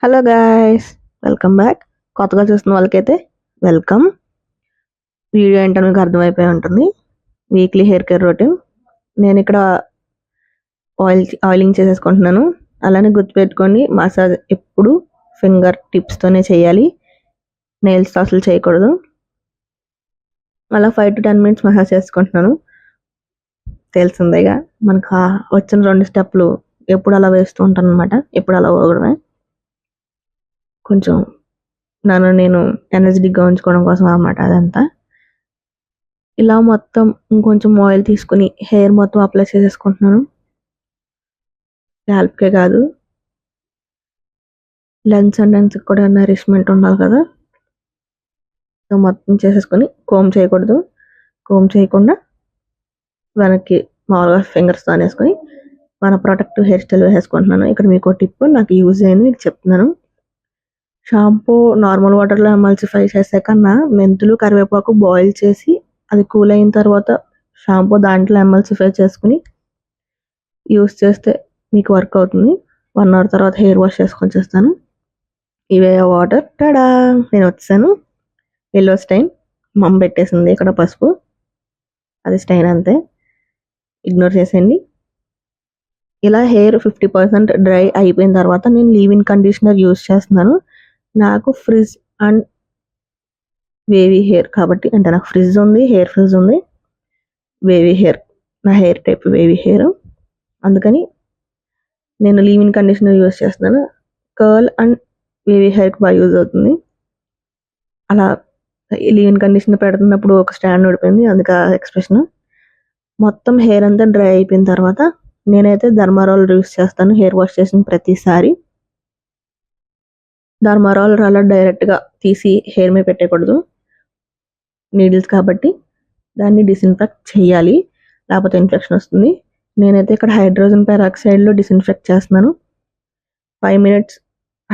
Hello guys, welcome back. కొత్తగా చూస్తున్న వాళ్ళకైతే వెల్కమ్. వీడియో ఏంటో మీకు అర్థమైపోయి ఉంటుంది. Weekly hair care routine. నేను ఇక్కడ ఆయిలింగ్ చేసేసుకుంటున్నాను. అలానే గుర్తుపెట్టుకోండి, మసాజ్ ఎప్పుడు ఫింగర్ టిప్స్తోనే చేయాలి, నెయిల్స్ అసలు చేయకూడదు. అలా 5 to 10 minutes మసాజ్ చేసుకుంటున్నాను. తెలిసిందేగా మనకు వచ్చిన 2 స్టెప్లు ఎప్పుడు అలా వేస్తూ ఉంటాను అనమాట. ఎప్పుడు అలా పోవడమే. కొంచెం నన్ను నేను ఎనర్జెటిక్గా ఉంచుకోవడం కోసం అన్నమాట అదంతా. ఇలా మొత్తం ఇంకొంచెం ఆయిల్ తీసుకుని హెయిర్ మొత్తం అప్లై చేసేసుకుంటున్నాను. స్కాల్ప్కే కాదు, లెన్స్ అండ్ లెన్స్కి కూడా నరిష్మెంట్ ఉండాలి కదా. సో మొత్తం చేసేసుకొని కోమ్ చేయకూడదు. కోమ్ చేయకుండా వెనక్కి మామూలుగా ఫింగర్స్తో అనేసుకొని మన ప్రొటెక్టివ్ హెయిర్ స్టైల్ వేసేసుకుంటున్నాను. ఇక్కడ మీకు టిప్ నాకు యూజ్ అయింది, మీకు చెప్తున్నాను. షాంపూ నార్మల్ వాటర్లో ఎమల్సిఫై చేసే కన్నా మెంతులు కరివేపాకు బాయిల్ చేసి అది కూల్ అయిన తర్వాత షాంపూ దాంట్లో ఎమల్సిఫై చేసుకుని యూస్ చేస్తే మీకు వర్క్ అవుతుంది. 1 hour తర్వాత హెయిర్ వాష్ చేసుకొని చేస్తాను. ఇవే వాటర్. టడా, నేను వచ్చాను. ఎల్లో స్టైన్ మమ్మ పెట్టేసింది ఇక్కడ పసుపు, అది స్టైన్ అంతే, ఇగ్నోర్ చేసేయండి. ఇలా హెయిర్ 50% డ్రై అయిపోయిన తర్వాత నేను లీవ్-ఇన్ కండిషనర్ యూస్ చేస్తున్నాను. నాకు ఫ్రిజ్ అండ్ వేవీ హెయిర్ కాబట్టి, అంటే నాకు ఫ్రిజ్ ఉంది, హెయిర్ ఫ్రిజ్ ఉంది, వేవీ హెయిర్, నా హెయిర్ టైప్ వేవీ హెయిర్, అందుకని నేను లీవ్-ఇన్ కండిషనర్ యూస్ చేస్తున్నాను. కర్ల్ అండ్ వేవీ హెయిర్కి బాగా యూజ్ అవుతుంది. అలా లీవ్-ఇన్ కండిషనర్ పెడుతున్నప్పుడు ఒక స్టాండ్ ఊడిపోయింది, అందుకే ఆ ఎక్స్ప్రెషన్. మొత్తం హెయిర్ అంతా డ్రై అయిపోయిన తర్వాత నేనైతే ధర్మారోల్ యూస్ చేస్తాను హెయిర్ వాష్ చేసిన ప్రతిసారి. ధర్మారోల్ అలా డైరెక్ట్గా తీసి హెయిర్ మీద పెట్టకూడదు, నీడిల్స్ కాబట్టి దాన్ని డిస్ఇన్ఫెక్ట్ చేయాలి, లేకపోతే ఇన్ఫెక్షన్ వస్తుంది. నేనైతే ఇక్కడ హైడ్రోజన్ పెరాక్సైడ్లో డిస్ఇన్ఫెక్ట్ చేస్తున్నాను. 5 minutes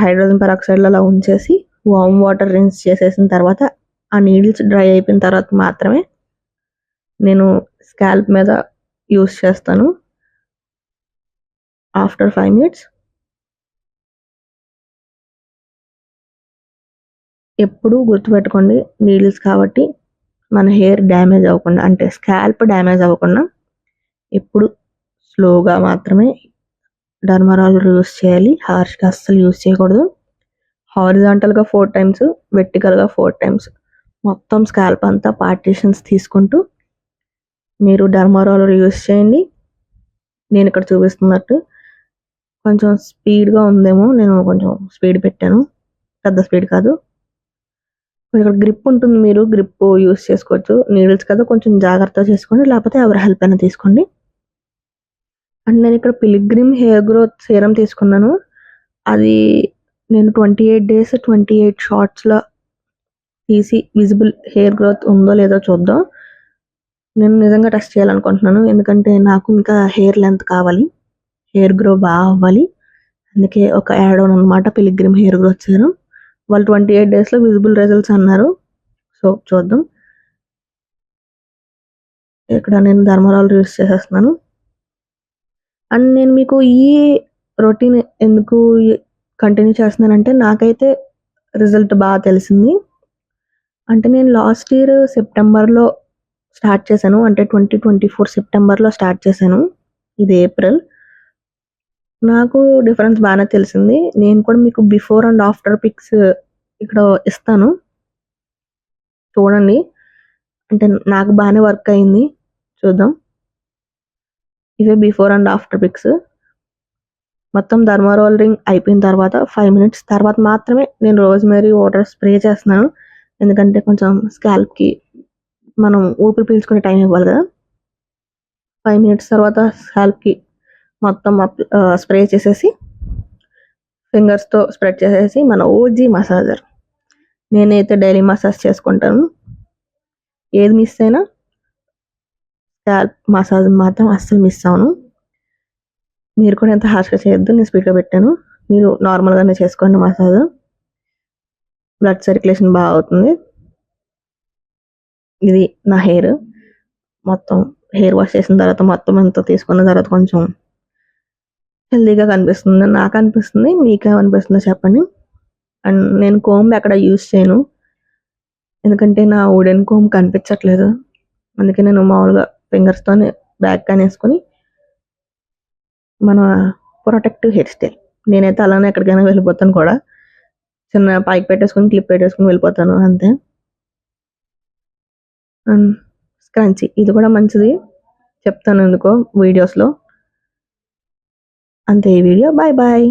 హైడ్రోజన్ పెరాక్సైడ్లో అలా ఉంచేసి వామ్ వాటర్ రిన్స్ చేసేసిన తర్వాత ఆ నీడిల్స్ డ్రై అయిపోయిన తర్వాత మాత్రమే నేను స్కాల్ప్ మీద యూస్ చేస్తాను. ఆఫ్టర్ 5 minutes ఎప్పుడు గుర్తుపెట్టుకోండి, నీడిల్స్ కాబట్టి మన హెయిర్ డ్యామేజ్ అవ్వకుండా, అంటే స్కాల్ప్ డ్యామేజ్ అవ్వకుండా ఎప్పుడు స్లోగా మాత్రమే డర్మరాల్ యూస్ చేయాలి. హార్ష్గా అస్సలు యూస్ చేయకూడదు. హారిజాంటల్గా 4 times, వెర్టికల్గా 4 times, మొత్తం స్కాల్ప్ అంతా పార్టీషన్స్ తీసుకుంటూ మీరు డర్మరాల్ యూస్ చేయండి. నేను ఇక్కడ చూపిస్తున్నట్టు కొంచెం స్పీడ్గా ఉందేమో, నేను కొంచెం స్పీడ్ పెట్టాను, పెద్ద స్పీడ్ కాదు. ఇక్కడ గ్రిప్ ఉంటుంది, మీరు గ్రిప్ యూస్ చేసుకోవచ్చు. నీడిల్స్ కదా, కొంచెం జాగ్రత్తగా చేసుకోండి, లేకపోతే ఎవరి హెల్ప్ అయినా తీసుకోండి. అండ్ నేను ఇక్కడ పిలిగ్రిమ్ హెయిర్ గ్రోత్ సీరం తీసుకున్నాను. అది నేను 28 days 28 shotsలో తీసి విజిబుల్ హెయిర్ గ్రోత్ ఉందో లేదో చూద్దాం. నేను నిజంగా టెస్ట్ చేయాలనుకుంటున్నాను, ఎందుకంటే నాకు ఇంకా హెయిర్ లెంత్ కావాలి, హెయిర్ గ్రో బాగా అవ్వాలి. అందుకే ఒక యాడ్ ఆన్ అనమాట పిలిగ్రిమ్ హెయిర్ గ్రోత్ సీరం. వాళ్ళు 28 daysలో విజిబుల్ రిజల్ట్స్ అన్నారు. సో చూద్దాం. ఇక్కడ నేను ధర్మరాల్ యూస్ చేసేస్తున్నాను. అండ్ నేను మీకు ఈ రొటీన్ ఎందుకు కంటిన్యూ చేస్తున్నానంటే, నాకైతే రిజల్ట్ బాగా తెలిసింది. అంటే నేను లాస్ట్ ఇయర్ సెప్టెంబర్లో స్టార్ట్ చేశాను, అంటే 2024 సెప్టెంబర్లో స్టార్ట్ చేశాను. ఇది ఏప్రిల్. నాకు డిఫరెన్స్ బాగానే తెలిసింది. నేను కూడా మీకు బిఫోర్ అండ్ ఆఫ్టర్ పిక్స్ ఇక్కడ ఇస్తాను, చూడండి. అంటే నాకు బాగానే వర్క్ అయింది, చూద్దాం. ఇవే బిఫోర్ అండ్ ఆఫ్టర్ పిక్స్. మొత్తం ధర్మారోల్ రింగ్ అయిపోయిన తర్వాత 5 minutes తర్వాత మాత్రమే నేను రోజ్మేరీ వాటర్ స్ప్రే చేస్తున్నాను, ఎందుకంటే కొంచెం స్కాల్ప్కి మనం ఊపిరి పీల్చుకునే టైం ఇవ్వాలి కదా. 5 minutes తర్వాత స్కాల్ప్కి మొత్తం స్ప్రే చేసేసి ఫింగర్స్తో స్ప్రెడ్ చేసేసి మన ఓజీ మసాజర్, నేనైతే డైలీ మసాజ్ చేసుకుంటాను. ఏది మిస్ అయినా స్కాల్ప్ మసాజ్ మాత్రం అస్సలు మిస్ అవ్వను. మీరు కూడా ఎంత హార్ష్గా చేయొద్దు, నేను స్పీడ్గా పెట్టాను, మీరు నార్మల్గానే చేసుకోండి మసాజ్. బ్లడ్ సర్క్యులేషన్ బాగా అవుతుంది. ఇది నా హెయిర్. మొత్తం హెయిర్ వాష్ చేసిన తర్వాత మొత్తం అంతా తీసుకున్న తర్వాత కొంచెం హెల్తీగా కనిపిస్తుంది. నాకు అనిపిస్తుంది, మీకేమనిపిస్తుందో చెప్పండి. అండ్ నేను కోంబ్ ఎక్కడ యూస్ చేయను, ఎందుకంటే నా వుడెన్ కోంబ్ కనిపించట్లేదు. అందుకే నేను మామూలుగా ఫింగర్స్తోనే బ్యాక్ అనేసుకొని మన ప్రొటెక్టివ్ హెయిర్ స్టైల్. నేనైతే అలానే ఎక్కడికైనా వెళ్ళిపోతాను కూడా, చిన్న పైకి పెట్టేసుకొని క్లిప్ పెట్టేసుకొని వెళ్ళిపోతాను అంతే. అండ్ స్క్రంచీ ఇది కూడా మంచిది, చెప్తాను ఎందుకో వీడియోస్లో. అంతే ఈ వీడియో. Bye bye.